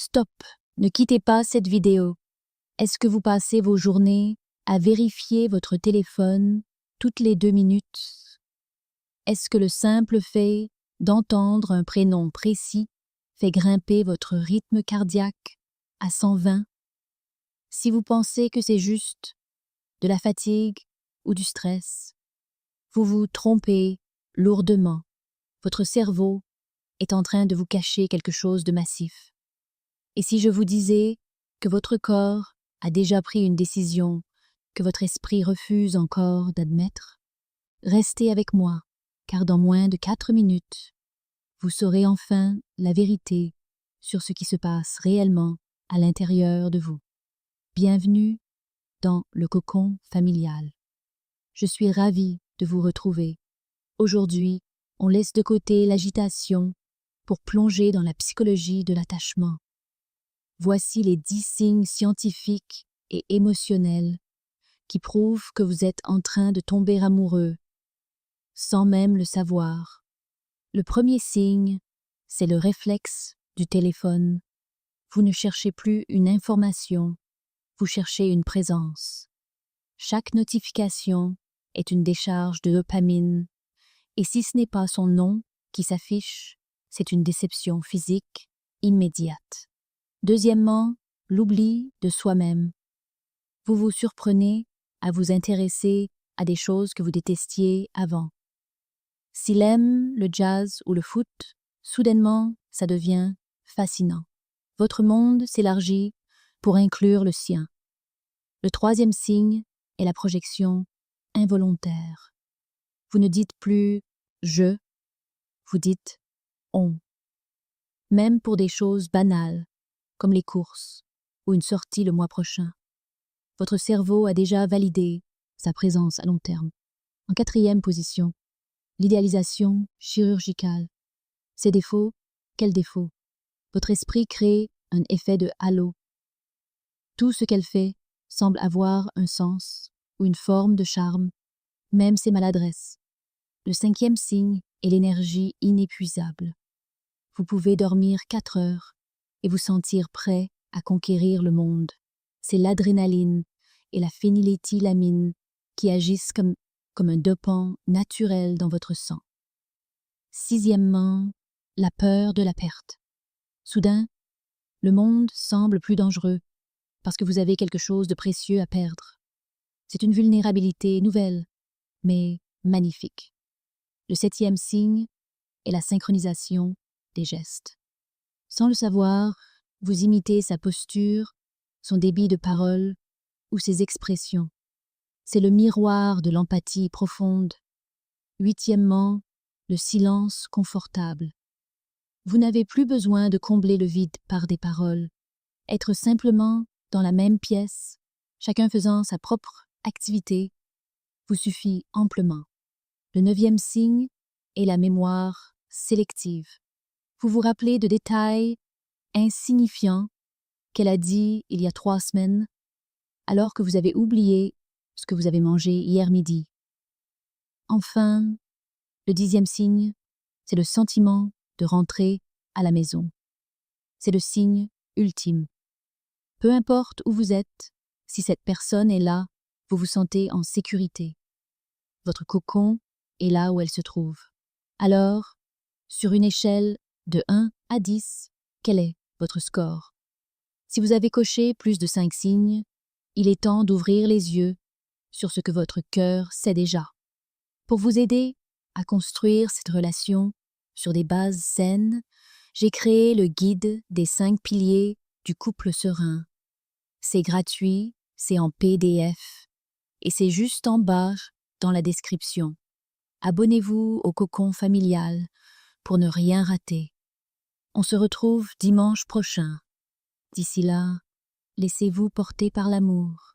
Stop! Ne quittez pas cette vidéo. Est-ce que vous passez vos journées à vérifier votre téléphone toutes les 2 minutes? Est-ce que le simple fait d'entendre un prénom précis fait grimper votre rythme cardiaque à 120? Si vous pensez que c'est juste de la fatigue ou du stress, vous vous trompez lourdement. Votre cerveau est en train de vous cacher quelque chose de massif. Et si je vous disais que votre corps a déjà pris une décision que votre esprit refuse encore d'admettre? Restez avec moi, car dans moins de 4 minutes, vous saurez enfin la vérité sur ce qui se passe réellement à l'intérieur de vous. Bienvenue dans le cocon familial. Je suis ravie de vous retrouver. Aujourd'hui, on laisse de côté l'agitation pour plonger dans la psychologie de l'attachement. Voici les 10 signes scientifiques et émotionnels qui prouvent que vous êtes en train de tomber amoureux, sans même le savoir. Le premier signe, c'est le réflexe du téléphone. Vous ne cherchez plus une information, vous cherchez une présence. Chaque notification est une décharge de dopamine, et si ce n'est pas son nom qui s'affiche, c'est une déception physique immédiate. Deuxièmement, l'oubli de soi-même. Vous vous surprenez à vous intéresser à des choses que vous détestiez avant. S'il aime le jazz ou le foot, soudainement, ça devient fascinant. Votre monde s'élargit pour inclure le sien. Le troisième signe est la projection involontaire. Vous ne dites plus « je », vous dites « on ». Même pour des choses banales, comme les courses ou une sortie le mois prochain. Votre cerveau a déjà validé sa présence à long terme. En quatrième position, l'idéalisation chirurgicale. Ses défauts, quels défauts? Votre esprit crée un effet de halo. Tout ce qu'elle fait semble avoir un sens ou une forme de charme, même ses maladresses. Le cinquième signe est l'énergie inépuisable. Vous pouvez dormir 4 heures et vous sentir prêt à conquérir le monde. C'est l'adrénaline et la phényléthylamine qui agissent comme un dopant naturel dans votre sang. Sixièmement, la peur de la perte. Soudain, le monde semble plus dangereux parce que vous avez quelque chose de précieux à perdre. C'est une vulnérabilité nouvelle, mais magnifique. Le septième signe est la synchronisation des gestes. Sans le savoir, vous imitez sa posture, son débit de parole ou ses expressions. C'est le miroir de l'empathie profonde. Huitièmement, le silence confortable. Vous n'avez plus besoin de combler le vide par des paroles. Être simplement dans la même pièce, chacun faisant sa propre activité, vous suffit amplement. Le neuvième signe est la mémoire sélective. Vous vous rappelez de détails insignifiants qu'elle a dit il y a 3 semaines, alors que vous avez oublié ce que vous avez mangé hier midi. Enfin, le 10e signe, c'est le sentiment de rentrer à la maison. C'est le signe ultime. Peu importe où vous êtes, si cette personne est là, vous vous sentez en sécurité. Votre cocon est là où elle se trouve. Alors, sur une échelle de 1 à 10, quel est votre score? Si vous avez coché plus de 5 signes, il est temps d'ouvrir les yeux sur ce que votre cœur sait déjà. Pour vous aider à construire cette relation sur des bases saines, j'ai créé le guide des 5 piliers du couple serein. C'est gratuit, c'est en PDF et c'est juste en bas dans la description. Abonnez-vous au cocon familial pour ne rien rater. On se retrouve dimanche prochain. D'ici là, laissez-vous porter par l'amour.